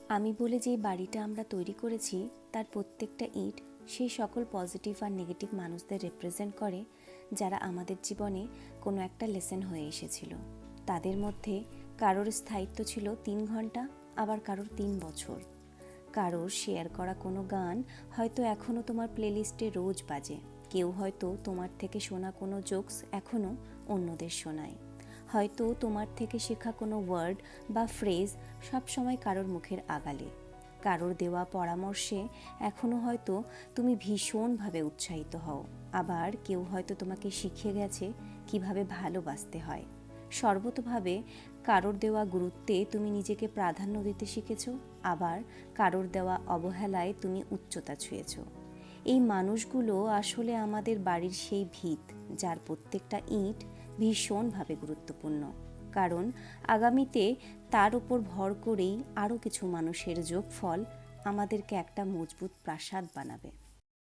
আমি বলে যে বাড়িটা আমরা তৈরি করেছি তার প্রত্যেকটা ইট সেই সকল পজিটিভ আর নেগেটিভ মানুষদের রিপ্রেজেন্ট করে যারা আমাদের জীবনে কোনো একটা লেসন হয়ে এসেছিল। তাদের মধ্যে কারোর স্থায়িত্ব ছিল 3 ঘন্টা, আবার কারোর 3 বছর। কারোর শেয়ার করা কোনো গান হয়তো এখনও তোমার প্লেলিস্টে রোজ বাজে। কেউ হয়তো তোমার থেকে শোনা কোনো জোকস এখনও অন্যদের শোনায়। হয়তো তোমার থেকে শেখা কোনো ওয়ার্ড বা ফ্রেজ সবসময় কারোর মুখের আগালে। কারোর দেওয়া পরামর্শে এখনও হয়তো তুমি ভীষণভাবে উৎসাহিত হও। আবার কেউ হয়তো তোমাকে শিখিয়ে গেছে কিভাবে ভালোবাসতে হয়। সর্বতোভাবে কারোর দেওয়া গুরুত্বে তুমি নিজেকে প্রাধান্য দিতে শিখেছ, আবার কারোর দেওয়া অবহেলায় তুমি উচ্চতা ছুঁয়েছ। এই মানুষগুলো আসলে আমাদের বাড়ির সেই ভিত, যার প্রত্যেকটা ইট ভীষণভাবে গুরুত্বপূর্ণ, কারণ আগামীতে তার উপর ভর করেই আরও কিছু মানুষের যোগফল আমাদেরকে একটা মজবুত প্রাসাদ বানাবে।